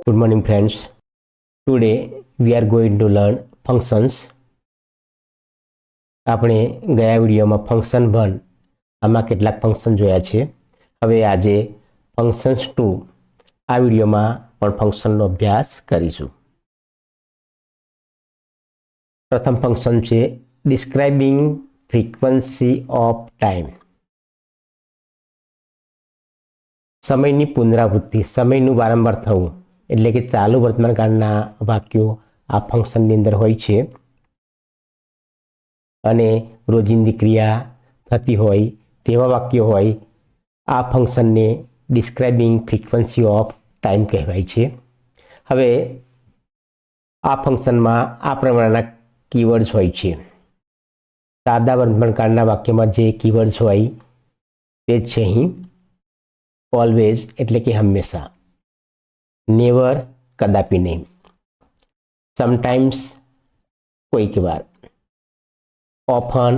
Good morning, friends. Today we are going to learn functions. આપણે ગયા વિડીયોમાં function 1 આમાં કેટલાક ફંક્શન જોયા છે. હવે આજે ફંક્શન્સ 2 આ વિડીયોમાં પણ ફંક્શનનો અભ્યાસ કરીશું. પ્રથમ ફંક્શન છે ડિસ્ક્રાઇબિંગ ફ્રીક્વન્સી ઓફ ટાઈમ. સમયની પુનરાવૃત્તિ, સમયનું વારંવાર થવું એટલે કે ચાલુ વર્તમાનકાળના વાક્યો આ ફંક્શનની અંદર હોય છે. અને રોજિંદી ક્રિયા થતી હોય તેવા વાક્યો હોય આ ફંક્શનને ડિસ્ક્રાઇબિંગ ફ્રીક્વન્સી ઓફ ટાઈમ કહેવાય છે. હવે આ ફંક્શનમાં આ પ્રમાણેના કીવર્ડ્સ હોય છે. સાદા વર્તમાનકાળના વાક્યમાં જે કીવર્ડ્સ હોય તે જ છે અહીં. ઓલવેઝ એટલે કે હંમેશા, નેવર કદાપી નહીં, સમટાઈમ્સ કોઈક વાર, ઓફન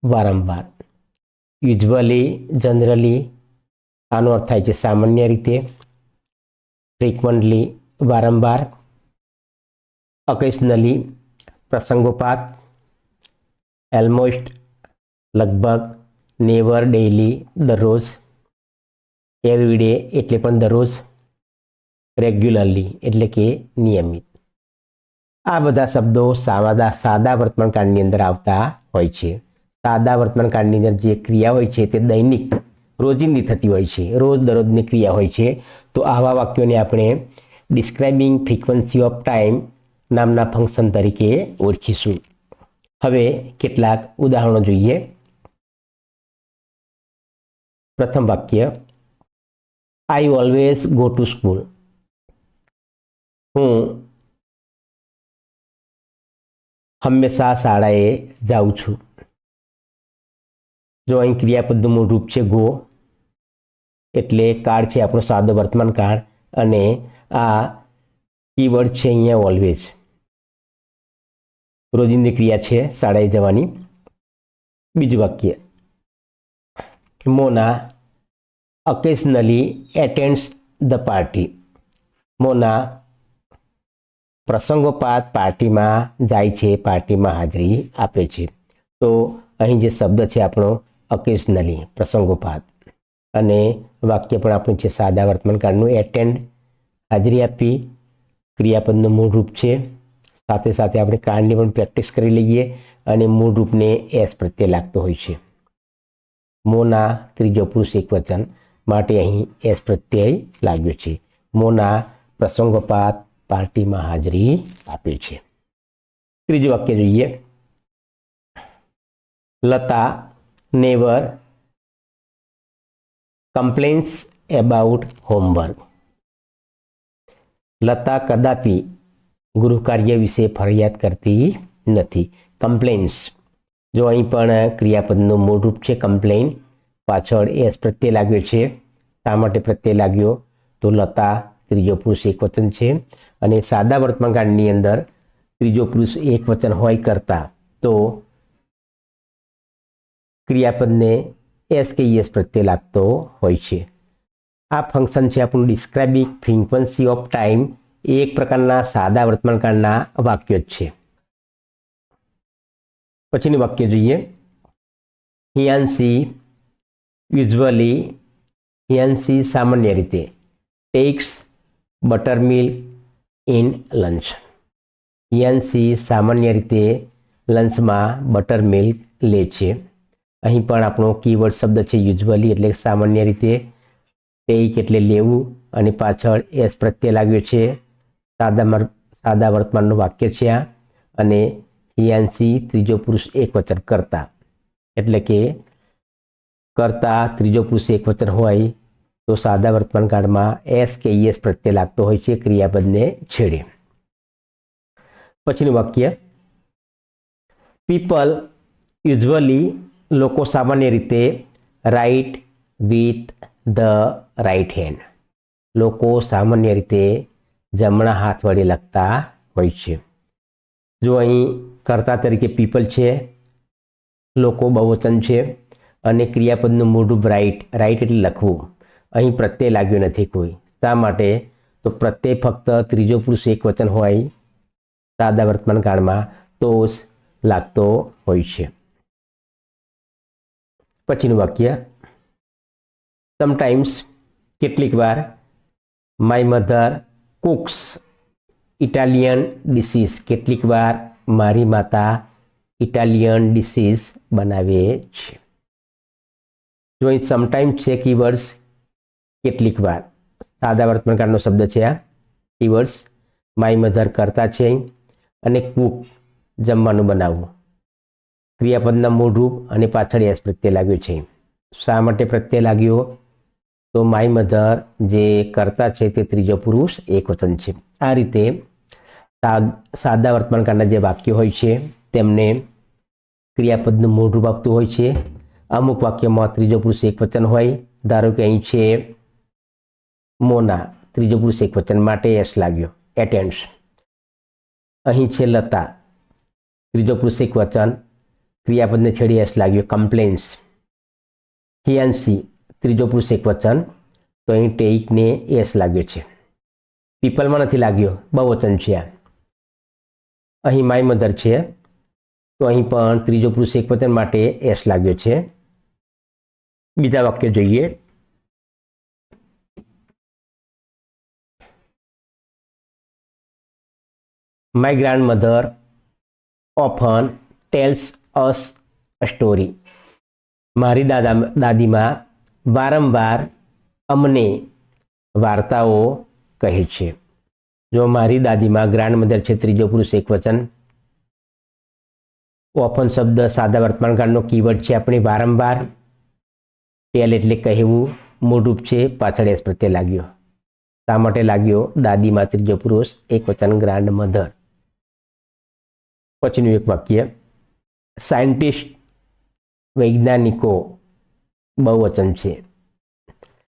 વારંવાર, યુઝ્યુઅલી જનરલી આનો અર્થ થાય છે સામાન્ય રીતે, ફ્રીક્વન્ટલી વારંવાર, ઓકેશનલી પ્રસંગોપાત, ઓલમોસ્ટ લગભગ, નેવર ડેઇલી દરરોજ, એવરીડે એટલે પણ દરરોજ, રેગ્યુલરલી એટલે કે નિયમિત. આ બધા શબ્દો સાદા વર્તમાનકાળની અંદર આવતા હોય છે. સાદા વર્તમાનકાળની અંદર જે ક્રિયા હોય છે તે દૈનિક રોજિંદી થતી હોય છે, રોજ દરરોજની ક્રિયા હોય છે. તો આવા વાક્યોને આપણે ડિસ્ક્રાઇબિંગ ફ્રીક્વન્સી ઓફ ટાઈમ નામના ફંક્શન તરીકે ઓળખીશું. હવે કેટલાક ઉદાહરણો જોઈએ. પ્રથમ વાક્ય, I always go to school. હું હંમેશા શાળાએ જાઉં છું. જો અહીં ક્રિયાપદનું મૂળ રૂપ છે ગો, એટલે કાળ છે આપણો સાદો વર્તમાન કાળ, અને આ કીવર્ડ છે અહીંયા ઓલવેઝ. રોજિંદી ક્રિયા છે શાળાએ જવાની. બીજું વાક્ય, મોના ઓકેશનલી એટેન્ડ્સ ધ પાર્ટી. મોના પ્રસંગોપાત પાર્ટીમાં જાય છે, પાર્ટીમાં હાજરી આપે છે. તો અહીં જે શબ્દ છે આપણો ઓકેશનલી પ્રસંગોપાત, અને વાક્ય પણ આપણું છે સાદા વર્તમાનકાળનું એટેન્ડ હાજરી આપી, ક્રિયાપદનું મૂળ રૂપ છે. સાથે સાથે આપણે કાળની પણ પ્રેક્ટિસ કરી લઈએ, અને મૂળ રૂપને એસ પ્રત્યે લાગતો હોય છે. મોના ત્રીજો પુરુષ એકવચન માટે અહીં એસ પ્રત્યય લાગ્યો છે. મોના પ્રસંગોપાત પાર્ટીમાં હાજરી આપે છે. ત્રીજું વાક્ય જોઈએ. Lata never complains about homework. Lata કદાપી ગૃહકાર્ય વિશે ફરિયાદ કરતી નથી. કમ્પ્લેન્સ, જો અહીં પણ ક્રિયાપદનું મૂળ રૂપ છે કમ્પ્લેન, પાછળ એસ પ્રત્યય લાગ્યો છે. શા માટે પ્રત્યય લાગ્યો? તો લતા ત્રીજો પુરુષ એકવચન છે, અને સાદા વર્તમાનકાળની અંદર ત્રીજો પુરુષ એકવચન હોય કરતા તો ક્રિયાપદને એસ કે યસ પ્રત્યય લાગતો હોય છે. આ ફંક્શન છે આપણું ડિસ્ક્રાઇબિંગ ફ્રીક્વન્સી ઓફ ટાઈમ. એ એક પ્રકારના સાદા વર્તમાનકાળના વાક્યો જ છે. પછીનું વાક્ય જોઈએ. હિયાન્સી યુઝ્યુઅલી, હિયાન્સી સામાન્ય રીતે, takes butter milk in lunch. Hiyansi સામાન્ય રીતે લંચમાં બટર મિલ્ક લે છે. અહીં પણ આપણો કીવર્ડ શબ્દ છે યુઝ્યુઅલી એટલે સામાન્ય રીતે, ટેક એટલે લેવું, અને પાછળ એસ પ્રત્યય લાગ્યો છે. સાદા વર્તમાનનું વાક્ય છે આ. અને હિયાન્સી ત્રીજો પુરુષ એકવચન કરતા, એટલે કે કરતા ત્રીજો પુરુષ એકવચન હોય તો સાદા વર્તમાન કાળમાં એસ કે યસ પ્રત્યય લાગતો હોય છે ક્રિયાપદને છેડે. પછીનું વાક્ય, પીપલ યુઝ્યુઅલી લોકો સામાન્ય રીતે write with the right hand. લોકો સામાન્ય રીતે જમણા હાથ વડે લખતા હોય છે. જો અહીં કર્તા તરીકે પીપલ છે, લોકો બહુવચન છે, અને ક્રિયાપદનું મૂળરૂપ રાઇટ, રાઇટ એટલે લખવું. અહીં પ્રત્યય લાગ્યો નથી કોઈ, શા માટે? તો પ્રત્યય ફક્ત ત્રીજો પુરુષ એકવચન હોય સાદા વર્તમાન કાળમાં તો જ લાગતો હોય છે. પછીનું વાક્ય, સમટાઈમ્સ કેટલીક વાર, my mother cooks Italian dishes, કેટલીક વાર મારી માતા ઇટાલિયન ડિશિસ બનાવે છે. જો અહીં સમટાઈમ્સ છે કીવર્ડ્સ, કેટલીક વાર સાદા વર્તમાન કાળનો શબ્દ છે આ કીવર્ડ્સ. માય મધર કરતા છે અને કુક જમવાનું બનાવવું. ક્રિયાપદના મૂળરૂપ અને પાછળ એસ પ્રત્યય લાગ્યો છે. શા માટે પ્રત્યય લાગ્યો? તો માય મધર જે કરતા છે તે ત્રીજો પુરુષ એકવચન છે. આ રીતે સાદા વર્તમાન કાળના જે વાક્યો હોય છે તેમને ક્રિયાપદનું મૂળરૂપ આપતું હોય છે. અમુક વાક્યમાં ત્રીજો પુરુષ એકવચન હોય. ધારો કે અહીં છે મોના, ત્રીજો પુરુષ એકવચન માટે એસ લાગ્યો, એટેન્ડ્સ. અહીં છે લતા, ત્રીજો પુરુષ એકવચન, ક્રિયાપદને છેડી એસ લાગ્યો, કમ્પ્લેન્સ. હિયાન્સી, ત્રીજો પુરુષ એકવચન, તો અહીં ટેઇકને એસ લાગ્યો છે. પીપલમાં નથી લાગ્યો, બહુવચન છે આ. અહીં માય મધર છે તો અહીં પણ ત્રીજો પુરુષ એકવચન માટે એસ લાગ્યો છે. બીજા વાક્ય જોઈએ. My grandmother often tells us a story, મારી દાદીમાં વારંવાર અમને વાર્તાઓ કહે છે. જો મારી દાદીમાં ગ્રાન્ડમધર છે ત્રીજો પુરુષ એકવચન. ઓફન શબ્દ સાદા વર્તમાન કાળનો કીવર્ડ છે. આપણે વારંવાર, ટેલ એટલે કહેવું, મૂળરૂપ છે, પાછળ એસ પ્રત્યય લાગ્યો. શા માટે લાગ્યો? દાદીમાં ત્રીજો પુરુષ એકવચન ગ્રાન્ડમધર. પછીનું એક વાક્ય, સાયન્ટિસ્ટ વૈજ્ઞાનિકો બહુવચન છે.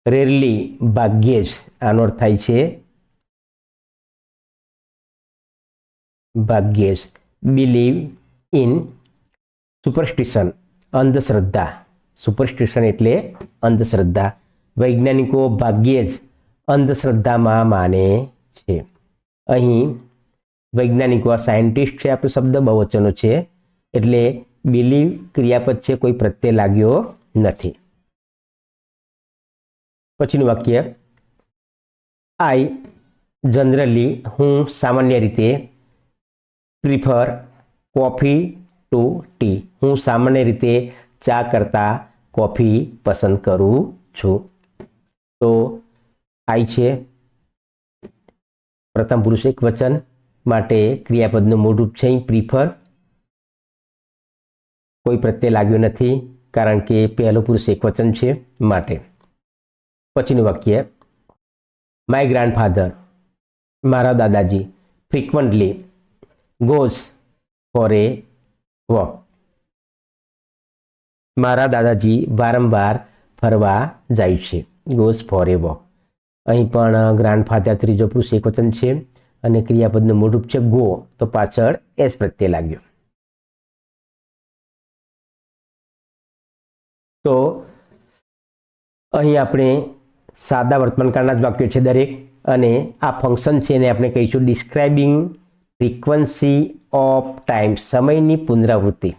રેરલી ભાગ્યે જ, આનો અર્થ થાય છે ભાગ્યે જ. બિલીવ ઇન સુપરસ્ટિશન, અંધશ્રદ્ધા. સુપરસ્ટિશન એટલે અંધશ્રદ્ધા. વૈજ્ઞાનિકો ભાગ્યે જ અંધશ્રદ્ધામાં માને છે. અહીં વૈજ્ઞાનિકો, સાયન્ટિસ્ટ છે આપણો શબ્દ બહુવચનો છે એટલે બિલીવ ક્રિયાપદ છે, કોઈ પ્રત્યય લાગ્યો નથી. પછીનું વાક્ય, આઈ જનરલી, હું સામાન્ય રીતે, પ્રિફર કોફી ટુ ટી, હું સામાન્ય રીતે ચા કરતાં કોફી પસંદ કરું છું. તો આઈ છે પ્રથમ પુરુષ એકવચન માટે ક્રિયાપદનું મૂળરૂપ છે પ્રિફર. કોઈ પ્રત્યય લાગ્યો નથી કારણ કે પહેલું પુરુષ એકવચન છે માટે. પછીનું વાક્ય, માય ગ્રાન્ડફાધર, મારા દાદાજી, ફ્રિકવન્ટલી ગોઝ ફોર એ વોક, મારા દાદાજી વારંવાર ફરવા જાય છે. ગોઝ ફોર એ વોક. અહીં પણ ગ્રાન્ડફાધર ત્રીજો પુરુષ એકવચન છે અને ક્રિયાપદનું મૂળરૂપ છે ગો, તો પાછળ એસ પ્રત્યય લાગ્યો. તો અહીં આપણે સાદા વર્તમાન કાળના જ વાક્યો છે દરેક, અને આ ફંક્શન છે એને આપણે કહીશું ડિસ્ક્રાઇબિંગ ફ્રીક્વન્સી ઓફ ટાઈમ, સમયની પુનરાવૃત્તિ.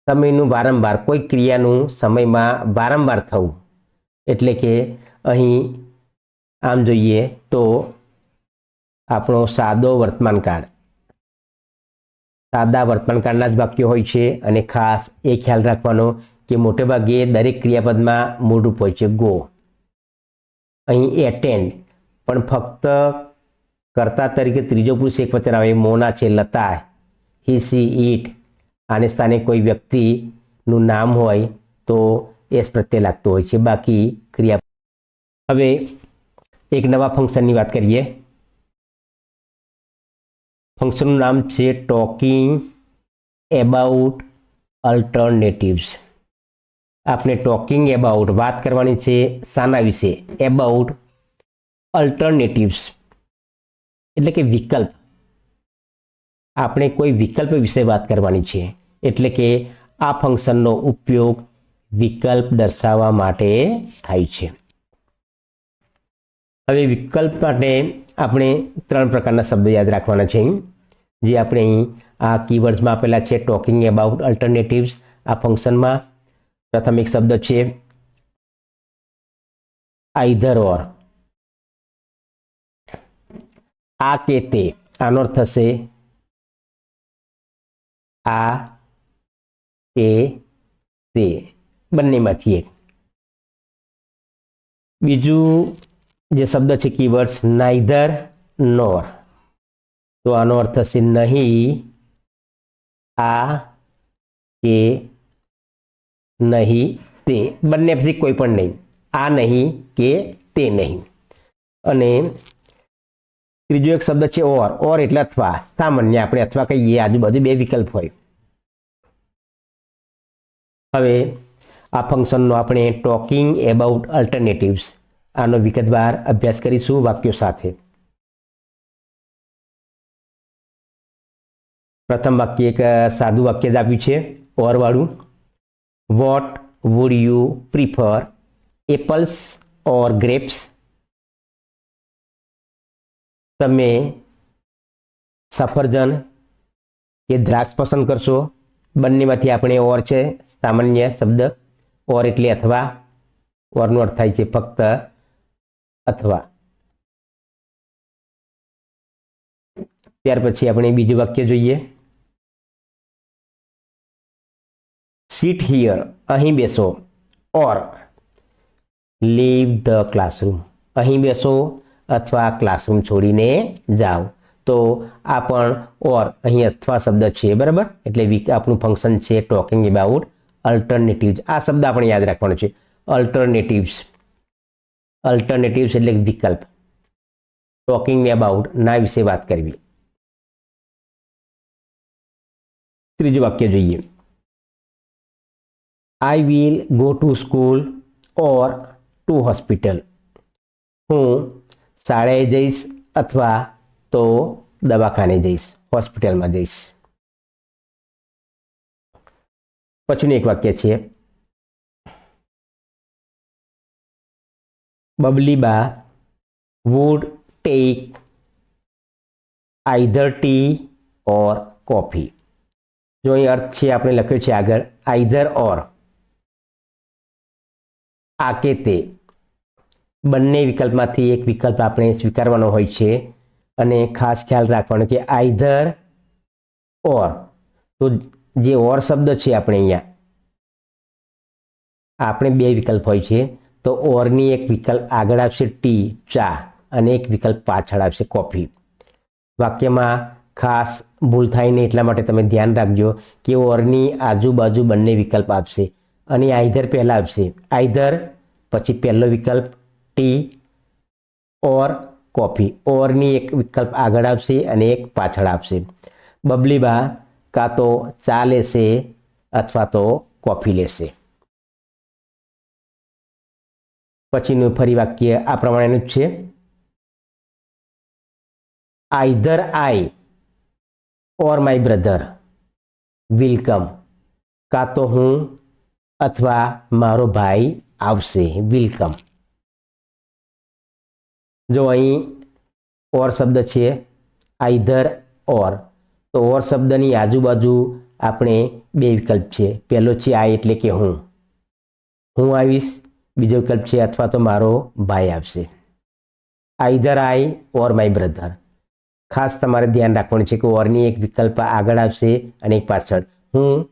સમયનું વારંવાર, કોઈ ક્રિયાનું સમયમાં વારંવાર થવું. એટલે કે અહીં આમ જોઈએ તો આપણો સાદો વર્તમાન કાળ, સાદા વર્તમાન કાળના જ વાક્યો હોય છે અને ખાસ એ ખ્યાલ રાખવાનો કે મોટે ભાગે દરેક ક્રિયાપદમાં મૂળરૂપ હોય છે ગો. અહીં એટેન્ડ પણ ફક્ત કર્તા તરીકે ત્રીજો પુરુષ એકવચન આવે. મોના છે, લતા, હી સી ઈટ, આને સ્થાને કોઈ વ્યક્તિનું નામ હોય તો એસ પ્રત્યય લાગતો હોય છે. બાકી ક્રિયા. હવે એક નવા ફંક્શનની વાત કરીએ. ફંક્શનનું નામ છે ટોકિંગ એબાઉટ અલ્ટરનેટિવ્સ. આપણે ટોકિંગ એબાઉટ, વાત કરવાની છે શાના વિશે? એબાઉટ અલ્ટરનેટિવ્સ એટલે કે વિકલ્પ. આપણે કોઈ વિકલ્પ વિશે વાત કરવાની છે એટલે કે આ ફંક્શનનો ઉપયોગ વિકલ્પ દર્શાવવા માટે થાય છે. હવે વિકલ્પ માટે આપણે 3 પ્રકારના શબ્દો યાદ રાખવાના છે, જે આપણે અહીં આ કીવર્ડ્સમાં આપેલા છે. ટોકિંગ અબાઉટ અલ્ટરનેટિવ્સ આ ફંક્શનમાં પ્રથમ એક શબ્દ છે આઈધર ઓર. આ કે તે, આનો અર્થ થશે આ કે તે, બંનેમાંથી એક. બીજું જે શબ્દ છે કીવર્ડ્સ નાઈધર નોર, તો આનો અર્થ થશે નહીં આ કે નહીં તે, બંનેમાંથી કોઈ પણ નહીં, આ નહીં કે તે નહીં. અને ત્રીજો એક શબ્દ છે ઓર. ઓર એટલે અથવા. સામાન્ય આપણે અથવા કહીએ, આજુબાજુ 2 વિકલ્પ હોય. હવે આ ફંક્શનનો આપણે ટોકિંગ એબાઉટ અલ્ટરનેટિવ્સ આનો વિગતવાર અભ્યાસ કરીશું વાક્યો સાથે. પ્રથમ વાક્ય એક સાદું વાક્ય જ આપ્યું છે ઓર વાળું. What would you prefer, apples or grapes? તમે સફરજન કે દ્રાક્ષ પસંદ કરશો? બંનેમાંથી આપણે ઓર છે સામાન્ય શબ્દ. ઓર એટલે અથવા. ઓરનો અર્થ થાય છે ફક્ત અથવા. ત્યાર પછી આપણે બીજું વાક્ય જોઈએ. સીટ હિયર, અહીં બેસો. ઓર લીવ ધ ક્લાસરૂમ, અહીં બેસો અથવા ક્લાસરૂમ છોડીને જાઓ. તો આ પણ ઓર અહીં અથવા શબ્દ છે, બરાબર. એટલે આપણું ફંક્શન છે ટોકિંગ અબાઉટ અલ્ટરનેટિવ્સ. આ શબ્દ આપણે યાદ રાખવાનો છે, અલ્ટરનેટિવ્સ. અલ્ટરનેટિવ્સ એટલે વિકલ્પ. ટોકિંગ અબાઉટ ના વિશે વાત કરવી. ત્રીજું વાક્ય જોઈએ. I will go to school or to hospital. હું શાળાએ જઈશ અથવા તો દવાખાને જઈશ, હોસ્પિટલમાં જઈશ. પછીનું એક વાક્ય છે Babliba would take either tea or coffee. જો અહીં અર્થ છે આપણે લખ્યું છે આગળ આઈધર ઓર, આ કે તે, બંને વિકલ્પમાંથી એક વિકલ્પ આપણે સ્વીકારવાનો હોય છે. અને ખાસ ખ્યાલ રાખવાનો કે આઈધર ઓર, તો જે ઓર શબ્દ છે આપણે અહીંયા આપણે 2 વિકલ્પ હોય છે, તો ઓરની એક વિકલ્પ આગળ આવશે ટી ચા અને એક વિકલ્પ પાછળ આવશે કોફી. વાક્યમાં ખાસ ભૂલ થાય નહીં એટલા માટે તમે ધ્યાન રાખજો કે ઓરની આજુબાજુ બંને વિકલ્પ આપશે અને આઈધર પહેલા આવશે. આઈધર પછી પહેલો વિકલ્પ ટી ઓર કોફી. ઓરની એક વિકલ્પ આગળ આવશે અને એક પાછળ આવશે. બબલીબા કાં તો ચા લેશે અથવા તો કોફી લેશે. પછીનું ફરી વાક્ય આ પ્રમાણેનું જ છે. Either I or my brother will come. કાં તો હું અથવા મારો ભાઈ આવશે, વિલ કમ. જો અહીં ઓર શબ્દ છે આઈધર ઓર, તો ઓર શબ્દની આજુબાજુ આપણે 2 વિકલ્પ છે. પહેલો છે આઈ એટલે કે હું આવીશ. બીજો વિકલ્પ છે અથવા તો મારો ભાઈ આવશે. Either I or my brother. ખાસ તમારે ધ્યાન રાખવાનું છે કે ઓરની એક વિકલ્પ આગળ આવશે અને એક પાછળ. હું,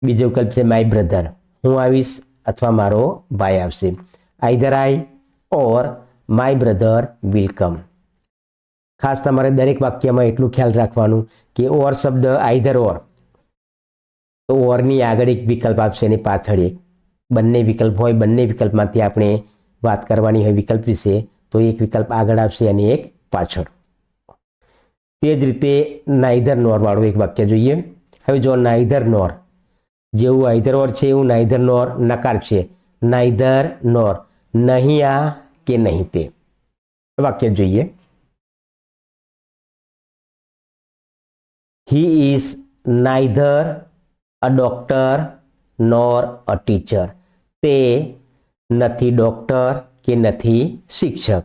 બીજો વિકલ્પ છે માય બ્રધર, હું આવીશ અથવા મારો ભાઈ આવશે. Either I or my brother will come. ખાસ તમારે દરેક વાક્યમાં એટલું ખ્યાલ રાખવાનું કે ઓર શબ્દ આઈધર ઓર, તો ઓરની આગળ એક વિકલ્પ આપશે અને પાછળ એક. બંને વિકલ્પ હોય, બંને વિકલ્પમાંથી આપણે વાત કરવાની હોય વિકલ્પ વિશે, તો એક વિકલ્પ આગળ આવશે અને એક પાછળ. તે જ રીતે નાઈધર નોર વાળું એક વાક્ય જોઈએ. હવે જો નાઈધર નોર, જેવું આઈધર ઓર છે એવું નાઈધર નોર નકાર છે. નાઈધર નોર, નહીં આ કે નહીં તે. વાક્ય જોઈએ. He is neither a doctor nor a teacher. તે નથી ડોક્ટર કે નથી શિક્ષક?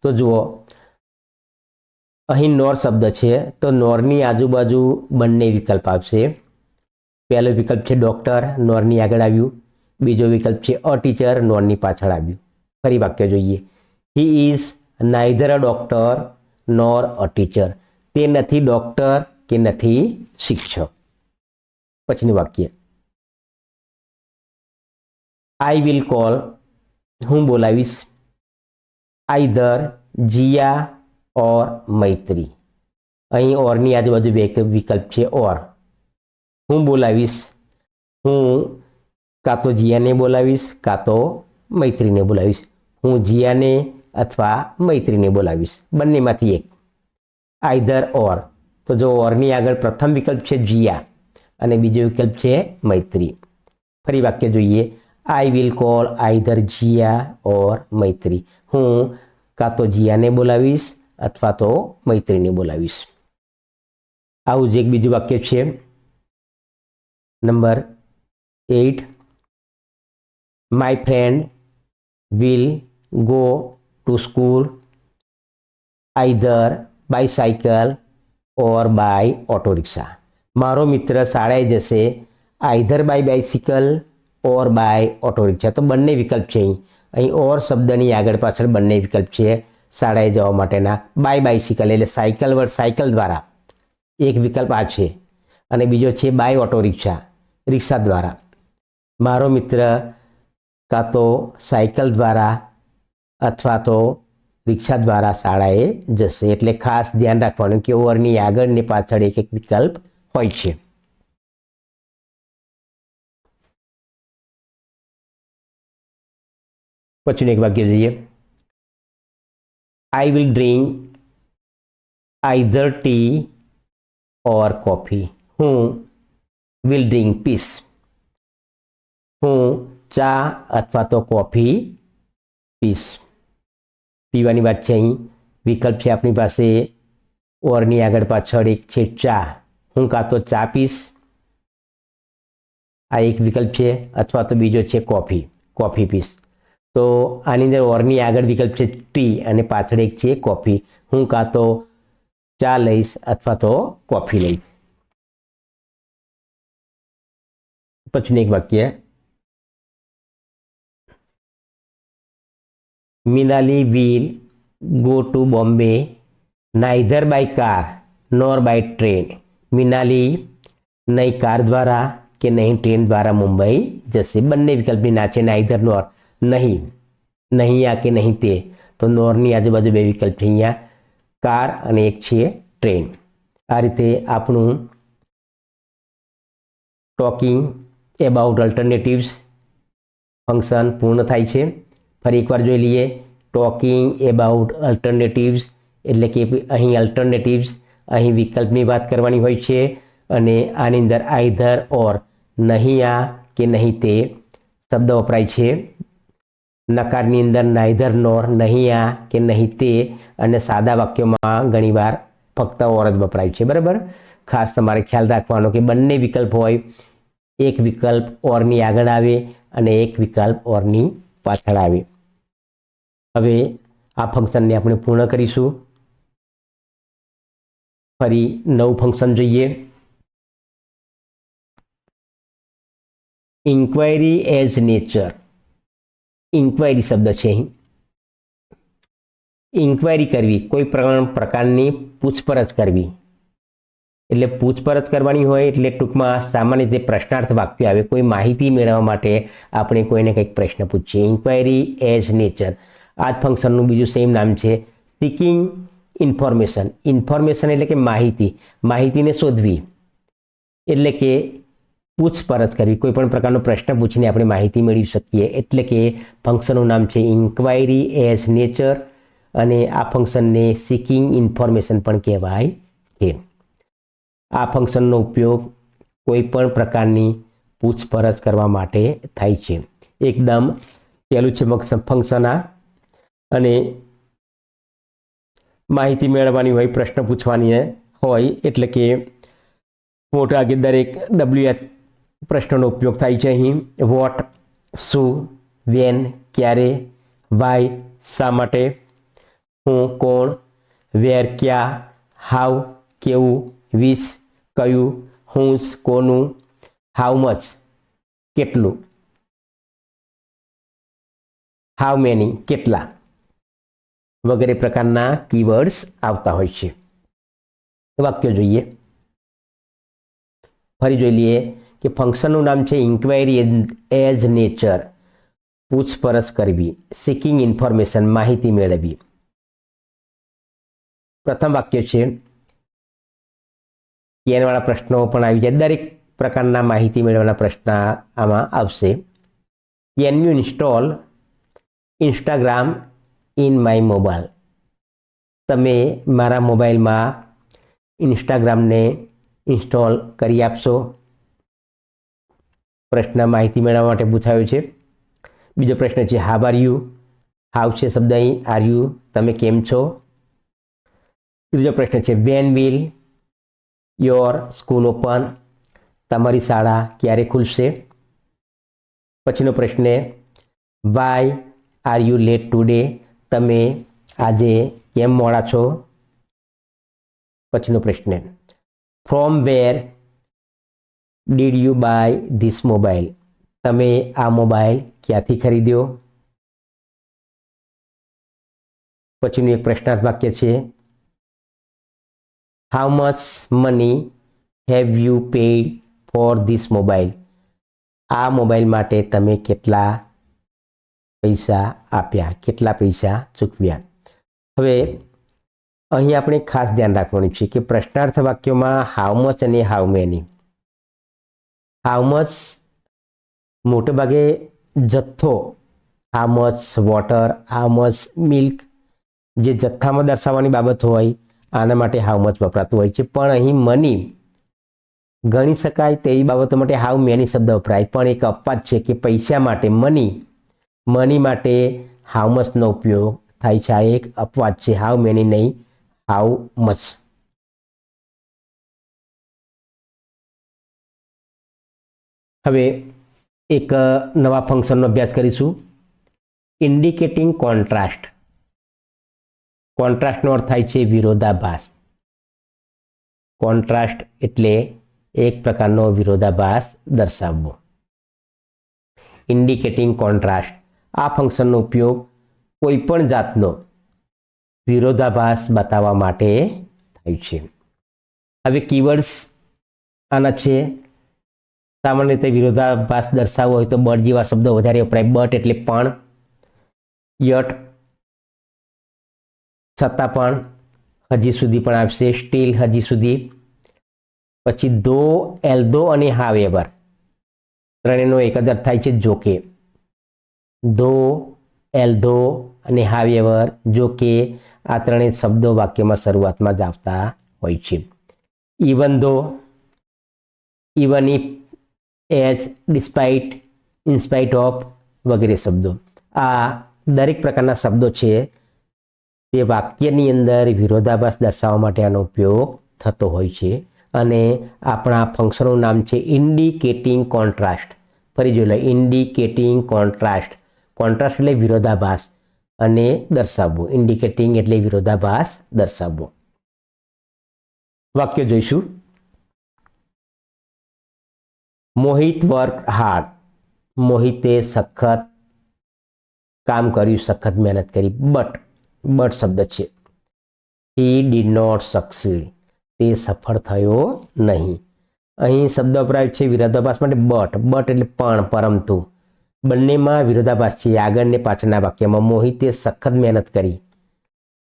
તો જુઓ, અહીં નોર શબ્દ છે તો નોરની આજુબાજુ બંને વિકલ્પ આવશે. પહેલો વિકલ્પ છે ડૉક્ટર, નોરની આગળ આવ્યું. બીજો વિકલ્પ છે અ ટીચર, નોરની પાછળ આવ્યું. ફરી વાક્ય જોઈએ. He is neither a doctor nor a teacher. તે નથી ડૉક્ટર કે નથી શિક્ષક. પછીનું વાક્ય, આઈ વિલ કોલ, હું બોલાવીશ, આઈધર જીયા ઓર મૈત્રી. અહીં ઓરની આજુબાજુ બે વિકલ્પ છે ઓર. હું બોલાવીશ, હું કાં તો જીયાને બોલાવીશ કાં તો મૈત્રીને બોલાવીશ. હું જીયાને અથવા મૈત્રીને બોલાવીશ, બંનેમાંથી એક. આઈધર ઓર, તો જો ઓરની આગળ પ્રથમ વિકલ્પ છે જીયા અને બીજો વિકલ્પ છે મૈત્રી. ફરી વાક્ય જોઈએ. I will call either Jiya or Maitri. હું કાં તો જીયાને બોલાવીશ અથવા તો મૈત્રીને બોલાવીશ. આવું જ એક બીજું વાક્ય છે number 8. My friend will go to school either by cycle or by auto rickshaw. મારો મિત્ર શાળાએ જશે either by bicycle or by auto rickshaw. તો બંને વિકલ્પ છે. અહીં ઓર શબ્દની આગળ પાછળ બંને વિકલ્પ છે શાળાએ જવા માટેના. બાય બાઇસિકલ એટલે સાયકલ દ્વારા એક વિકલ્પ આ છે, અને બીજો છે બાય ઓટો રિક્ષા, રિક્ષા દ્વારા. મારો મિત્ર કાં તો સાયકલ દ્વારા અથવા તો રિક્ષા દ્વારા શાળાએ જશે. એટલે ખાસ ધ્યાન રાખવાનું કે ઓરની આગળ ને પાછળ એક એક વિકલ્પ હોય છે. પછીનું એક વાક્ય જોઈએ. I will drink either tea or coffee. હું વિલ ડ્રિંક પીસ. હું ચા અથવા તો કોફી પીસ. પીવાની વાત છે. અહીં વિકલ્પ છે આપણી પાસે ઓરની આગળ પાછળ એક છે ચા. હું કાં તો ચા પીસ, આ એક વિકલ્પ છે, અથવા તો બીજો છે કોફી પીસ. તો આની અંદર ઓરની આગળ વિકલ્પ છે ટી અને પાછળ એક છે કોફી. હું કાં તો ચા લઈશ અથવા તો કોફી લઈશ. પછીનું એક વાક્ય. Minali will go to Bombay neither by car nor by train. Minali નહીં કાર દ્વારા કે નહીં ટ્રેન દ્વારા મુંબઈ જશે. બંને વિકલ્પની ના છે, નાઇધર નોર, નહીં આ કે નહીં તે. તો નોરની આજુબાજુ બે વિકલ્પ છે અહીંયા, કાર અને એક છે ટ્રેન. આ રીતે આપણું ટોકિંગ એબાઉટ અલ્ટરનેટિવ્સ ફંક્શન પૂર્ણ થાય છે. ફરી એકવાર જોઈ લઈએ. ટોકિંગ એબાઉટ અલ્ટરનેટિવ્સ એટલે કે અહીં અલ્ટરનેટિવ્સ, અહીં વિકલ્પની વાત કરવાની હોય છે, અને આની અંદર આઈધર ઓર, નહીં આ કે નહીં તે શબ્દ વપરાય છે. નકારની અંદર નાઇધર નોર, નહીં આ કે નહીં તે, અને સાદા વાક્યોમાં ઘણીવાર ફક્ત ઓર જ વપરાય છે. બરાબર, ખાસ તમારે ખ્યાલ રાખવાનો કે બંને વિકલ્પ હોય, એક વિકલ્પ ઓરની આગળ આવે અને એક વિકલ્પ ઓરની પાછળ આવે. હવે આ ફંક્શનને આપણે પૂર્ણ કરીશું. ફરી નવું ફંક્શન જોઈએ. Inquiry as nature. ઇન્ક્વાયરી શબ્દ છે. અહીં ઇન્ક્વાયરી કરવી, કોઈ પણ પ્રકારની પૂછપરછ કરવી. એટલે પૂછપરછ કરવાની હોય એટલે ટૂંકમાં સામાન્ય રીતે પ્રશ્નાર્થ વાક્ય આવે. કોઈ માહિતી મેળવવા માટે આપણે કોઈને કંઈક પ્રશ્ન પૂછીએ. Inquiry as nature. આ જ ફંક્શનનું બીજું સેમ નામ છે સિકિંગ ઇન્ફોર્મેશન. ઇન્ફોર્મેશન એટલે કે માહિતીને શોધવી, એટલે કે પૂછપરછ કરવી. કોઈ પણ પ્રકારનો પ્રશ્ન પૂછીને આપણે માહિતી મેળવી શકીએ. એટલે કે ફંક્શનનું નામ છે ઇન્ક્વાયરી એઝ નેચર, અને આ ફંક્શનને સિકિંગ ઇન્ફોર્મેશન પણ કહેવાય છે. આ ફંક્શનનો ઉપયોગ કોઈ પણ પ્રકારની પૂછપરછ કરવા માટે થાય છે. એકદમ પહેલું છે ફંક્શન આ, અને માહિતી મેળવવાની હોય, પ્રશ્ન પૂછવાની હોય, એટલે કે મોટા ભાગે દરેક WH પ્રશ્નનો ઉપયોગ થાય છે. અહીં વોટ, શું, વેન, ક્યારે, વાય શા માટે, હું કોણ, વેર ક્યાં, હાઉ કેવું, વિશ કયું, હુંસ કોનું, હાઉ મચ કેટલું, હાઉ મેની કેટલા વગેરે પ્રકારના કીવર્ડ્સ આવતા હોય છે. વાક્યો જોઈએ. ફરી જોઈ લઈએ કે ફંક્શનનું નામ છે ઇન્ક્વાયરી એઝ નેચર, પૂછપરછ કરવી, સિકિંગ ઇન્ફોર્મેશન માહિતી મેળવવી. પ્રથમ વાક્ય છે કેનવાળા પ્રશ્નો પણ આવી જાય. દરેક પ્રકારના માહિતી મેળવવાના પ્રશ્ન આમાં આવશે. Can you install Instagram in my mobile, તમે મારા મોબાઈલમાં ઇન્સ્ટાગ્રામને ઇન્સ્ટોલ કરી આપશો. પ્રશ્ન માહિતી મેળવવા માટે પૂછાયો છે. બીજો પ્રશ્ન છે હાવ આર યુ, હાવ છે શબ્દ અહીં, આર યુ તમે કેમ છો. ત્રીજો પ્રશ્ન છે when will your school open, તમારી શાળા ક્યારે ખુલશે. પછીનો પ્રશ્ન why are you late today, તમે આજે કેમ મોડા છો. પછીનો પ્રશ્ન from where did you buy this mobile, તમે આ મોબાઈલ ક્યાંથી ખરીદ્યો. પછીનું એક પ્રશ્નાર્થ વાક્ય છે how much money have you pad for this mobile, આ મોબાઈલ માટે તમે કેટલા પૈસા આપ્યા, કેટલા પૈસા ચૂકવ્યા. હવે અહીં આપણે ખાસ ધ્યાન રાખવાનું છે કે પ્રશ્નાર્થ વાક્યોમાં હાઉ મચ અને હાઉ મેની. હાઉ મચ મોટે ભાગે જથ્થો, how much water, how much milk, જે જથ્થામાં દર્શાવવાની બાબત હોય આના માટે હાઉ મચ વપરાતું હોય છે. પણ અહીં મની ગણી શકાય તેવી બાબતો માટે હાઉ મેની શબ્દ વપરાય. પણ એક અપવાદ છે કે પૈસા માટે મની માટે હાઉ મચનો ઉપયોગ થાય છે. આ એક અપવાદ છે, હાઉ મેની નહીં, હાઉ મચ. હવે એક નવા ફંક્શનનો અભ્યાસ કરીશું. Indicating contrast. કોન્ટ્રાસ્ટનો અર્થ થાય છે વિરોધાભાસ. કોન્ટ્રાસ્ટ એટલે એક પ્રકારનો વિરોધાભાસ દર્શાવવો. ઇન્ડિકેટિંગ કોન્ટ્રાસ્ટ આ ફંક્શનનો ઉપયોગ કોઈ પણ જાતનો વિરોધાભાસ બતાવવા માટે થાય છે. હવે કીવર્ડ્સ આના છે. સામાન્ય રીતે વિરોધાભાસ દર્શાવવો હોય તો બટ જેવા શબ્દો વધારે વપરાય. બટ એટલે પણ, યટ છતાં પણ, હજી સુધી પણ આવશે, સ્ટીલ હજી સુધી. પછી ધો, એલ્ધો અને હાવ એવર ત્રણેયનો એક જ અર્થ થાય છે જોકે. ધો, એલ્ધો અને હાવ એવર જોકે આ ત્રણેય શબ્દો વાક્યમાં શરૂઆતમાં જ આવતા હોય છે. Even though, even if, as, despite, in spite of વગેરે શબ્દો. આ દરેક પ્રકારના શબ્દો છે તે વાક્યની અંદર વિરોધાભાસ દર્શાવવા માટે આનો ઉપયોગ થતો હોય છે. અને આપણા ફંક્શનનું નામ છે ઇન્ડિકેટિંગ કોન્ટ્રાસ્ટ. ફરી જોઈ લો, ઇન્ડિકેટિંગ કોન્ટ્રાસ્ટ. કોન્ટ્રાસ્ટ એટલે વિરોધાભાસ અને દર્શાવવું. ઇન્ડિકેટિંગ એટલે વિરોધાભાસ દર્શાવવો. વાક્ય જોઈશું. મોહિત વર્ક હાર્ડ, મોહિતે સખત કામ કર્યું, સખત મહેનત કરી. બટ શબ્દ છે. હી ડીડ નોટ સક્સીડ, તે સફળ થયો નહીં. અહીં શબ્દ વપરાય છે વિરોધાભાસ માટે બટ એટલે પણ, પરંતુ. બંનેમાં વિરોધાભાસ છે આગળ ને પાછળના વાક્યમાં. મોહિતે સખત મહેનત કરી,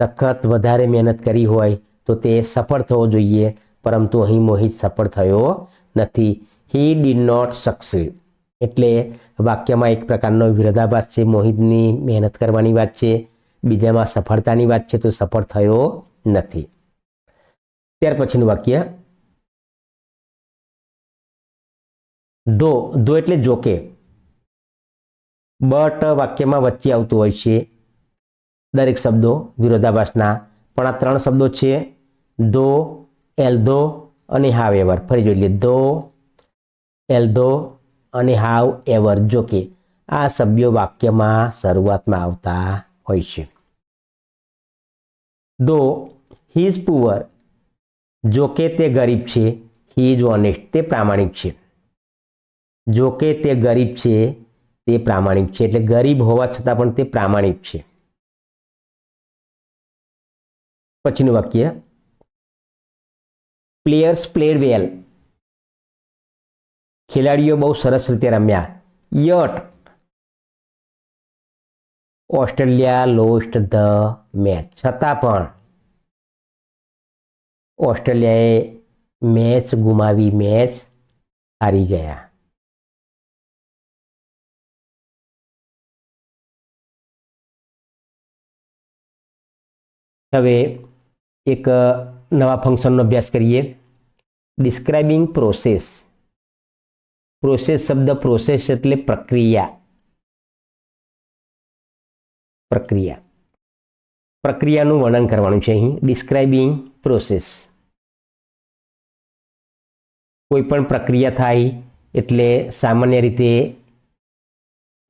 સખત વધારે મહેનત કરી હોય તો તે સફળ થવો જોઈએ, પરંતુ અહીં મોહિત સફળ થયો નથી. હી ડીડ નોટ સક્સીડ એટલે વાક્યમાં એક પ્રકારનો વિરોધાભાસ છે. મોહિતની મહેનત કરવાની વાત છે, બીજામાં સફળતાની વાત છે, તો સફળ થયો નથી. ત્યાર પછીનું વાક્ય ધો એટલે જોકે. બટ વાક્યમાં વચ્ચે આવતું હોય છે દરેક શબ્દો વિરોધાભાસના. પણ આ ત્રણ શબ્દો છે ધો, એલ્ધો અને હાવ એવર. ફરી જોઈ લઈએ, ધો, એલ્ધો અને હાવ એવર જોકે. આ સભ્યો વાક્યમાં શરૂઆતમાં આવતા હોય છે. ધો હી ઇઝ પુઅર, જો કે તે ગરીબ છે. હી ઇઝ ઓનેસ્ટ, તે પ્રામાણિક છે. જો કે તે ગરીબ છે, તે પ્રામાણિક છે. એટલે ગરીબ હોવા છતાં પણ તે પ્રામાણિક છે. પછીનું વાક્ય, પ્લેયર્સ પ્લેડ વેલ, ખેલાડીઓ બહુ સરસ રીતે રમ્યા. Yet Australia lost the match, છતાં પણ ઓસ્ટ્રેલિયાએ મેચ ગુમાવી, મેચ હારી ગયા. હવે એક નવા ફંક્શનનો અભ્યાસ કરીએ. Describing process. પ્રોસેસ શબ્દ, પ્રોસેસ એટલે પ્રક્રિયા. પ્રક્રિયા, પ્રક્રિયાનું વર્ણન કરવાનું છે અહીં. Describing process. કોઈ પણ પ્રક્રિયા થાય એટલે સામાન્ય રીતે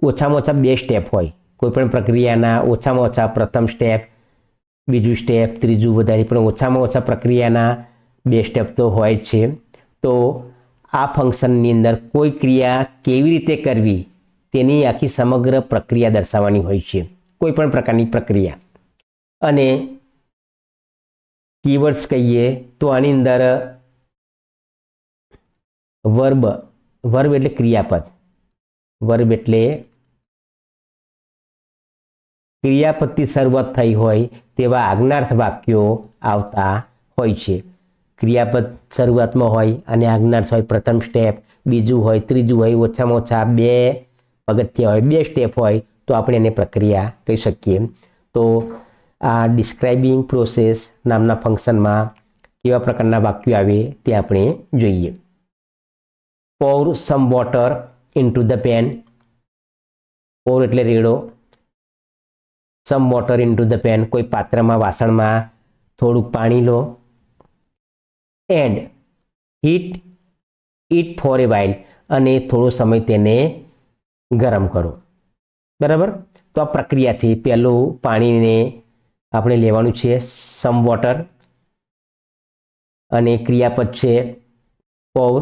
ઓછામાં ઓછા 2 સ્ટેપ હોય. કોઈ પણ પ્રક્રિયાના ઓછામાં ઓછા પ્રથમ સ્ટેપ, બીજું સ્ટેપ, ત્રીજું, વધારે પણ ઓછામાં ઓછા પ્રક્રિયાના 2 સ્ટેપ તો હોય જ છે. તો આ ફંક્શનની અંદર કોઈ ક્રિયા કેવી રીતે કરવી તેની આખી સમગ્ર પ્રક્રિયા દર્શાવવાની હોય છે. કોઈ પણ પ્રકારની પ્રક્રિયા. અને કીવર્ડ્સ કહીએ તો આની અંદર વર્બ, વર્બ એટલે ક્રિયાપદ. વર્બ એટલે ક્રિયાપદથી શરૂઆત થઈ હોય તેવા આજ્ઞાર્થ વાક્યો આવતા હોય છે. ક્રિયાપદ શરૂઆતમાં હોય અને આજ્ઞાર્થ હોય પ્રથમ સ્ટેપ, બીજું હોય, ત્રીજું હોય, ઓછામાં ઓછા 2 પગથિયા હોય, 2 સ્ટેપ હોય, તો આપણે એને પ્રક્રિયા કહી શકીએ. તો આ ડિસ્ક્રાઇબિંગ પ્રોસેસ નામના ફંક્શનમાં કેવા પ્રકારના વાક્યો આવે તે આપણે જોઈએ. pour some water into the pan. pour એટલે રેડો, some water into the pan, કોઈ પાત્રમાં, વાસણમાં થોડુંક પાણી લો. and heat it for a while, અને થોડો સમય તેને ગરમ કરો. બરાબર. તો આ પ્રક્રિયાથી પહેલું પાણીને આપણે લેવાનું છે some water, અને ક્રિયાપદ છે pour.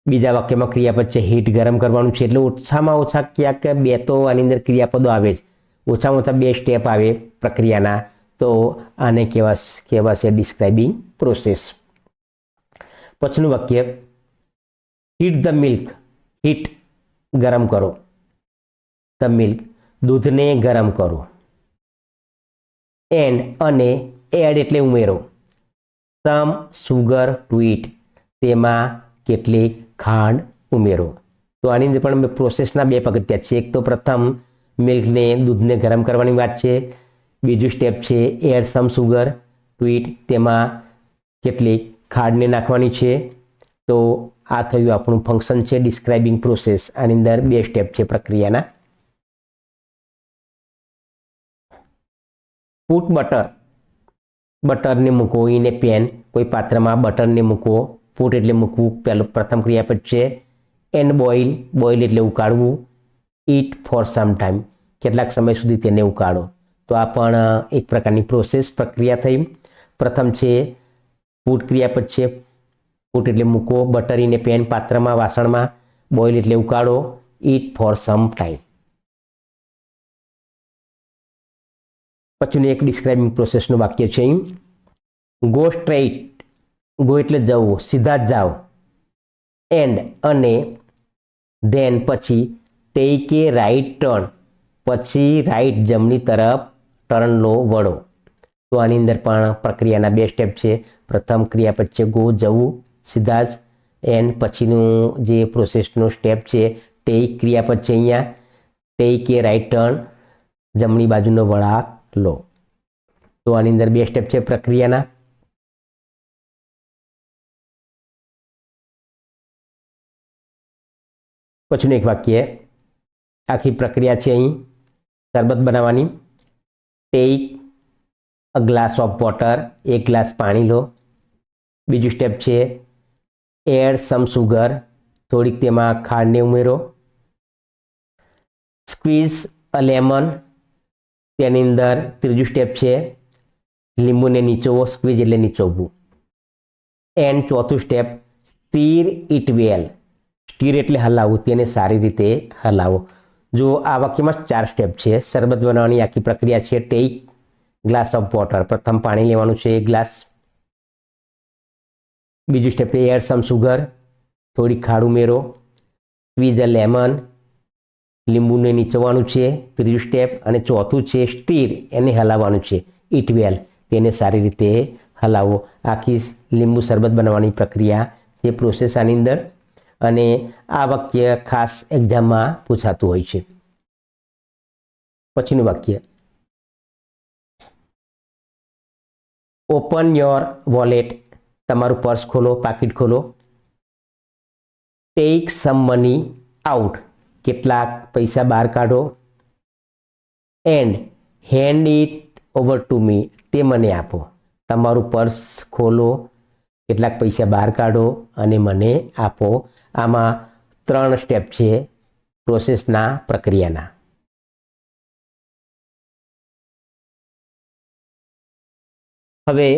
બીજા વાક્યમાં ક્રિયાપદ છે હીટ, ગરમ કરવાનું છે. એટલે ઓછામાં ઓછા ક્યાંક 2 તો આની અંદર ક્રિયાપદો આવે જ. ઓછામાં ઓછા 2 સ્ટેપ આવે પ્રક્રિયાના. તો આને કહેવાશે ડિસ્ક્રાઇબિંગ પ્રોસેસ. પછીનું વાક્ય, હીટ ધ મિલ્ક. હીટ ગરમ કરો, ધ મિલ્ક દૂધને ગરમ કરો. એન્ડ અને એડ એટલે ઉમેરો. સમ સુગર ટુ ઇટ, તેમાં કેટલીક ખાંડ ઉમેરો. તો આની અંદર પણ પ્રોસેસના 2 પગથિયા છે. એક તો પ્રથમ મિલ્કને, દૂધને ગરમ કરવાની વાત છે. બીજું સ્ટેપ છે add some sugar to it, તેમાં કેટલીક ખાંડને નાખવાની છે. તો આ થયું આપણું ફંક્શન છે ડિસ્ક્રાઇબિંગ પ્રોસેસ. આની અંદર 2 સ્ટેપ છે પ્રક્રિયાના. પુટ બટર, બટરને મૂકો ઇન એ પેન, કોઈ પાત્રમાં બટરને મૂકો. પુટ એટલે મૂકવું, પહેલું પ્રથમ ક્રિયાપદ છે. એન્ડ બોઇલ, બોઇલ એટલે ઉકાળવું. ઇટ ફોર સમ ટાઈમ, કેટલાક સમય સુધી તેને ઉકાળો. તો આ પણ એક પ્રકારની પ્રોસેસ, પ્રક્રિયા થઈ. પ્રથમ છે પુટ ક્રિયાપદ છે. પુટ એટલે મૂકો, બટર ઇન એ પેન પાત્રમાં, વાસણમાં, બોઇલ એટલે ઉકાળો, ઇટ ફોર સમ ટાઈમ. પછીનું એક ડિસ્ક્રાઇબિંગ પ્રોસેસનું વાક્ય છે અહીં, ગો સ્ટ્રેઇટ. ગો એટલે જવું, સીધા જ જાઓ. એન્ડ અને ધેન પછી ટેક એ રાઈટ ટર્ન, પછી રાઈટ જમણી તરફ ટર્ન લો, વળો. તો આની અંદર પણ પ્રક્રિયાના 2 સ્ટેપ છે. પ્રથમ ક્રિયાપદ છે ગો, જવું, સીધા જ. એન્ડ પછીનું જે પ્રોસેસનો સ્ટેપ છે ટેક ક્રિયાપદ છે અહીંયા. ટેક એ રાઈટ ટર્ન, જમણી બાજુનો વળાંક લો. તો આની અંદર 2 સ્ટેપ છે પ્રક્રિયાના. પછીનું એક વાક્ય, આખી પ્રક્રિયા છે અહીં શરબત બનાવવાની. Take a glass of water, 1 glass પાણી લો. બીજું સ્ટેપ છે એડ સમ સુગર, થોડીક તેમાં ખાંડને ઉમેરો. સ્ક્વીઝ અ લેમન, તેની અંદર ત્રીજું સ્ટેપ છે લીંબુને નીચોવો, સ્ક્વીઝ એટલે નીચોવવું. એન્ડ ચોથું step stir it well, stir એટલે હલાવવું, તેને સારી રીતે હલાવો. જો આ વાક્યમાં 4 સ્ટેપ છે. શરબત બનાવવાની આખી પ્રક્રિયા છે. ટેક ગ્લાસ ઓફ વોટર, પ્રથમ પાણી લેવાનું છે 1 ગ્લાસ. બીજું સ્ટેપ એડ સમ સુગર, થોડી ખાંડ ઉમેરો. સ્ક્વીઝ અ લેમન, લીંબુને નીચોવાનું છે ત્રીજું સ્ટેપ. અને ચોથું છે સ્ટીર, એને હલાવવાનું છે. ઇટ વેલ, તેને સારી રીતે હલાવો. આખી લીંબુ શરબત બનાવવાની પ્રક્રિયા છે, પ્રોસેસ આની અંદર. અને આ વાક્ય ખાસ એક્ઝામમાં પૂછાતું હોય છે. પછીનું વાક્ય, ઓપન યોર વોલેટ, તમારું પર્સ ખોલો, પાકીટ ખોલો. ટેક સમ મની આઉટ, કેટલાક પૈસા બહાર કાઢો. And hand it over to me, તે મને આપો. તમારું પર્સ ખોલો, કેટલાક પૈસા બહાર કાઢો અને મને આપો. આમાં 3 સ્ટેપ છે પ્રોસેસના, પ્રક્રિયાના. હવે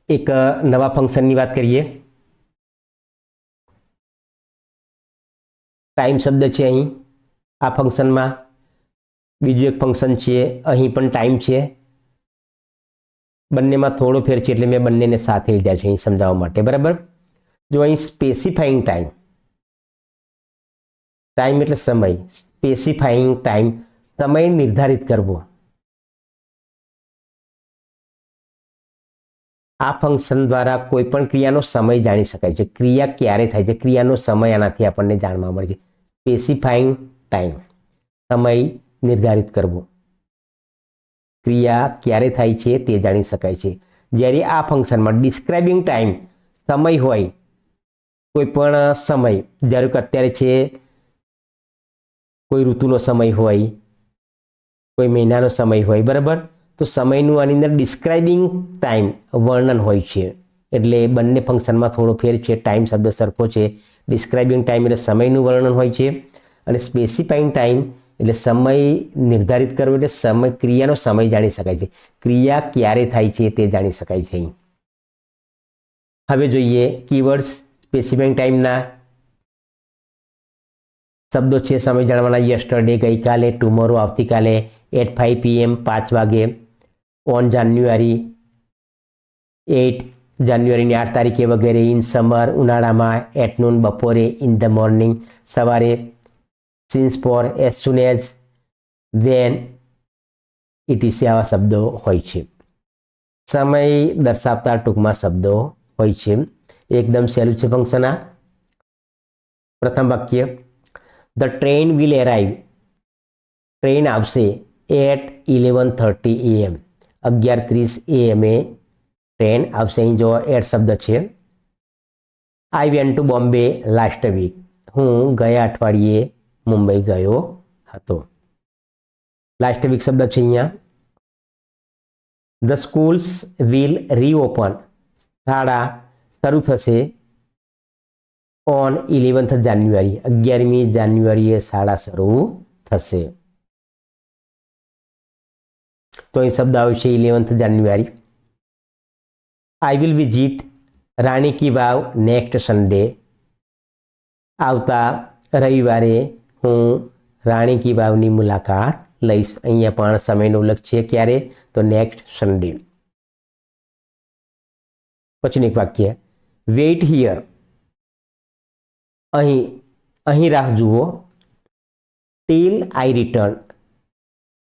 એક નવા ફંક્શનની વાત કરીએ. ટાઈમ શબ્દ છે અહીં આ ફંક્શનમાં. બીજું એક ફંક્શન છે, અહીં પણ ટાઈમ છે. બંનેમાં થોડો ફેર છે એટલે મેં બંનેને સાથે લીધા છે અહીં સમજાવવા માટે, બરાબર. જો અહીં સ્પેસિફાઈંગ ટાઈમ, ટાઈમ એટલે સમય, સ્પેસિફાઈંગ ટાઈમ, સમય નિર્ધારિત કરવો. આ ફંક્શન દ્વારા કોઈ પણ ક્રિયાનો સમય જાણી શકાય છે. ક્રિયા ક્યારે થાય છે, ક્રિયાનો સમય આનાથી આપણને જાણવા મળે છે. સ્પેસિફાઈંગ ટાઈમ, સમય નિર્ધારિત કરવો. ક્રિયા ક્યારે થાય છે તે જાણી શકાય છે. જ્યારે આ ફંક્શનમાં ડિસ્ક્રાઇબિંગ ટાઈમ, સમય હોય, કોઈ પણ સમય, જ્યારે કે અત્યારે છે, કોઈ ઋતુનો સમય હોય, કોઈ મહિનાનો સમય હોય, બરાબર. તો સમયનું આની અંદર ડિસ્ક્રાઇબિંગ ટાઈમ, વર્ણન હોય છે. એટલે બંને ફંક્શનમાં થોડો ફેર છે. ટાઈમ શબ્દ સરખો છે. ડિસ્ક્રાઇબિંગ ટાઈમ એટલે સમયનું વર્ણન હોય છે, અને સ્પેસિફાઈંગ ટાઈમ એટલે સમય નિર્ધારિત કરવો, એટલે સમય, ક્રિયાનો સમય જાણી શકાય છે. ક્રિયા ક્યારે થાય છે તે જાણી શકાય છે. હવે જોઈએ કીવર્ડ્સ સ્પેસિફાઈંગ ટાઈમના. શબ્દો છે સમય જાણવાના. યસ્ટરડે, ગઈકાલે. ટુમોરો, આવતીકાલે. એટ 5 PM, 5 વાગે. ઓન જાન્યુઆરી 8, જાન્યુઆરીની 8 તારીખે વગેરે. ઇન સમર, ઉનાળામાં. એટ નૂન, બપોરે. ઇન ધ મોર્નિંગ, સવારે. Since, for. As soon as, when, ETC આવા શબ્દો હોય છે. સમય દર્શાવતા ટૂંકમાં શબ્દો હોય છે. એકદમ સહેલું છે ફંક્શન આ. પ્રથમ વાક્ય, the train will arrive, train આવશે. એટ 11:30 AM, 11:30 AM ટ્રેન આવશે. અહીં જો એટ શબ્દ છે. I went to Bombay last week, હું ગયા અઠવાડિયે મુંબઈ ગયો હતો. લાસ્ટ વીક શબ્દ છે અહીંયા. ધ સ્કૂલ્સ વિલ રીઓપન, શાળા શરૂ થશે. ઓન 11th જાન્યુઆરી, 11મી જાન્યુઆરીએ શાળા શરૂ થશે. તો અહીં શબ્દ આવશે 11th January. I will visit Rani ki Vav next Sunday, આવતા રવિવારે હું રાણી કી વાવની મુલાકાત લઈશ. અહીંયા પણ સમયનો ઉલ્લેખ છે. ક્યારે? તો નેક્સ્ટ સન્ડે. પછીનું એક વાક્ય, વેઇટ હિયર, અહીં રાહ જુઓ. ટીલ આઈ રિટર્ન,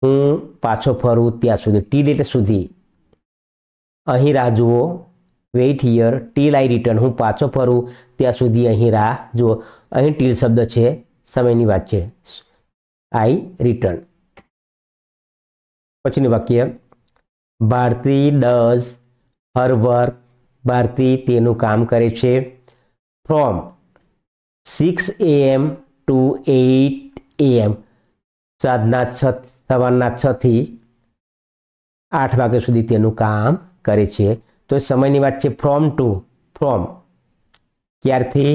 હું પાછો ફરું ત્યાં સુધી. ટીલ એટલે સુધી. અહીં રાહ જુઓ. Wait here till I return, હું પાછો ફરું ત્યાં સુધી અહીં રાહ જુઓ. અહીં ટીલ શબ્દ છે, સમયની વાત છે. I return. પછીનું વાક્ય, Bharti does her work, Bharti તેનું કામ કરે છે. ફ્રોમ 6 AM to 8 AM, સવારના 6 થી 8 વાગ્યા સુધી તેનું કામ કરે છે. તો સમયની વાત છે. ફ્રોમ ટુ, ફ્રોમ ક્યારથી,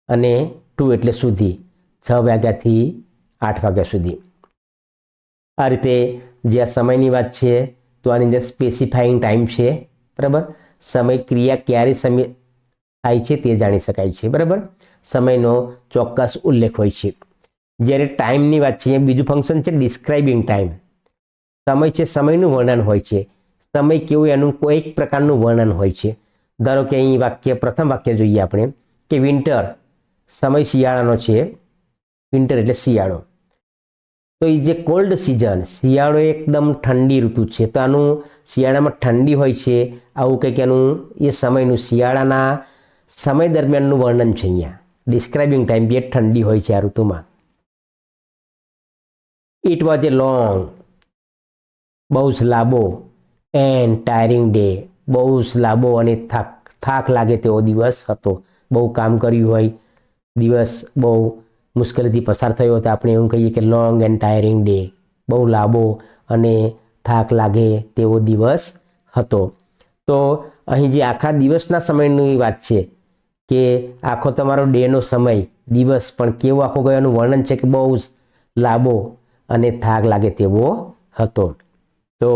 અને ટુ એટલે સુધી, 6 વાગ્યાથી 8 વાગ્યા સુધી. આ રીતે જે આ સમયની વાત છે તો આની અંદર સ્પેસિફાઈંગ ટાઈમ છે, બરાબર. સમય ક્રિયા ક્યારે સમય થાય છે તે જાણી શકાય છે, બરાબર. સમયનો ચોક્કસ ઉલ્લેખ હોય છે. જ્યારે ટાઈમની વાત છે, બીજું ફંક્શન છે ડિસ્ક્રાઇબિંગ ટાઈમ. સમય છે, સમયનું વર્ણન હોય છે. સમય કેવું એનું કોઈ પ્રકારનું વર્ણન હોય છે. ધારો કે અહીં પ્રથમ વાક્ય જોઈએ આપણે કે વિન્ટર, સમય શિયાળાનો છે. વિન્ટર એટલે શિયાળો. તો એ જે કોલ્ડ સિઝન, શિયાળો એકદમ ઠંડી ઋતુ છે, તો આનું શિયાળામાં ઠંડી હોય છે આવું કંઈક એનું એ સમયનું શિયાળાના સમય દરમિયાનનું વર્ણન છે. અહીંયા ડિસ્ક્રાઇબિંગ ટાઈમ જે ઠંડી હોય છે આ ઋતુમાં. ઇટ વોઝ એ લોંગ, બહુ જ લાંબો, એન્ડ ટાયરિંગ ડે, બહુ જ લાંબો અને થાક લાગે તેવો દિવસ હતો. બહુ કામ કર્યું હોય, દિવસ બહુ મુશ્કેલીથી પસાર થયો હતો. આપણે એવું કહીએ કે લોંગ એન્ડ ટાયરિંગ ડે, બહુ લાંબો અને થાક લાગે તેવો દિવસ હતો. તો અહીં જે આખા દિવસના સમયની વાત છે કે આખો તમારો ડેનો સમય, દિવસ પણ કેવો આખો ગયો એનું વર્ણન છે કે બહુ જ લાંબો અને થાક લાગે તેવો હતો. તો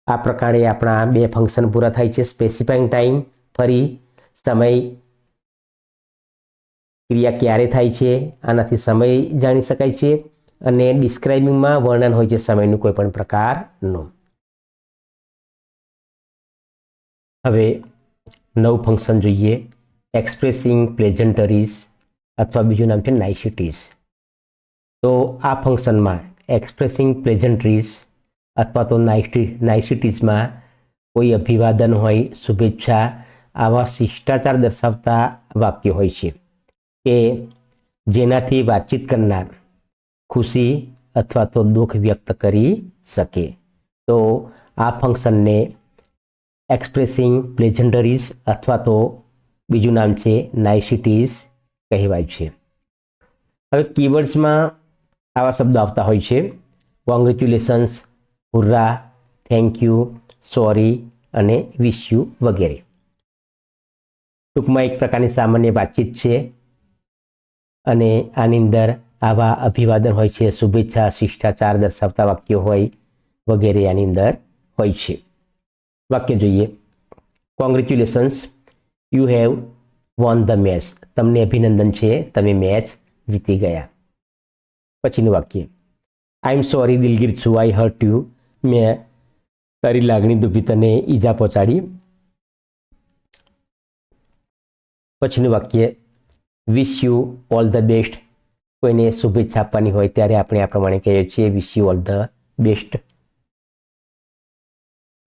આ પ્રકારે આપણા બે ફંક્શન પૂરા થાય છે. સ્પેસિફાઈંગ ટાઈમ, ફરી સમય ક્રિયા ક્યારે થાય છે આનાથી સમય જાણી શકાય છે. અને ડિસ્ક્રાઇબિંગમાં વર્ણન હોય છે સમયનું કોઈ પણ પ્રકારનું. હવે નવું ફંક્શન જોઈએ, એક્સપ્રેસિંગ પ્લેઝન્ટરીઝ અથવા બીજું નામ છે નાઇસિટીઝ. તો આ ફંક્શનમાં એક્સપ્રેસિંગ પ્લેઝન્ટરીઝ અથવા તો નાઇસિટીઝમાં કોઈ અભિવાદન હોય, શુભેચ્છા, આવા શિષ્ટાચાર દર્શાવતા વાક્ય હોય છે કે જેનાથી વાતચીત કરનાર ખુશી અથવા તો દુઃખ વ્યક્ત કરી શકે. તો આ ફંક્શનને એક્સપ્રેસિંગ પ્લેઝન્ટરીઝ અથવા તો બીજું નામ છે નાઇસિટીઝ કહેવાય છે. હવે કીવર્ડ્સમાં આવા શબ્દો આવતા હોય છે: કોંગ્રેચ્યુલેશન્સ, હુર્રા, થેન્ક યુ, સોરી અને વિશ યુ વગેરે. ટૂંકમાં એક પ્રકારની સામાન્ય વાતચીત છે અને આની અંદર આવા અભિવાદન હોય છે, શુભેચ્છા, શિષ્ટાચાર દર્શાવતા વાક્યો હોય વગેરે આની અંદર હોય છે. વાક્ય જોઈએ: congratulations, you have won the match. તમને અભિનંદન છે, તમે મેચ જીતી ગયા. પછીનું વાક્ય: આઈ એમ સોરી દિલગીર છું, આઈ હર્ટ યુ. મેં તારી લાગણી દુભી, તને ઈજા પહોંચાડી. પછીનું વાક્ય: wish you all the best. કોઈને શુભેચ્છા આપવાની હોય ત્યારે આપણે આ પ્રમાણે કહીએ છીએ wish you all the best.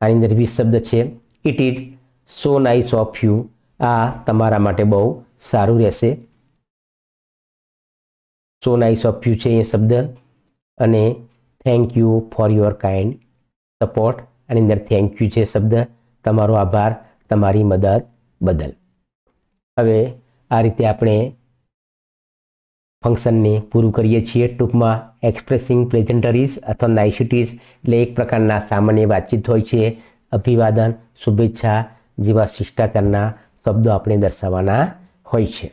આની અંદર વિશ શબ્દ છે. It is so nice of you. આ તમારા માટે બહુ સારું રહેશે. સો નાઇસ ઓફ યુ છે એ શબ્દ. અને thank you for your kind support. આની અંદર થેન્ક યુ છે શબ્દ, તમારો આભાર તમારી મદદ બદલ. હવે આ રીતે આપણે ફંક્શનને પૂરું કરીએ છીએ. ટૂંકમાં એક્સપ્રેસિંગ પ્લેઝન્ટરીઝ અથવા નાઇસિટીઝ એટલે એક પ્રકારના સામાન્ય વાતચીત હોય છે. અભિવાદન, શુભેચ્છા જેવા શિષ્ટાચારના શબ્દો આપણે દર્શાવવાના હોય છે.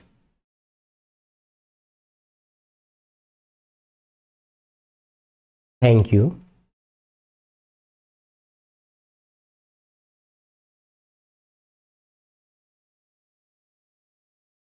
Thank you.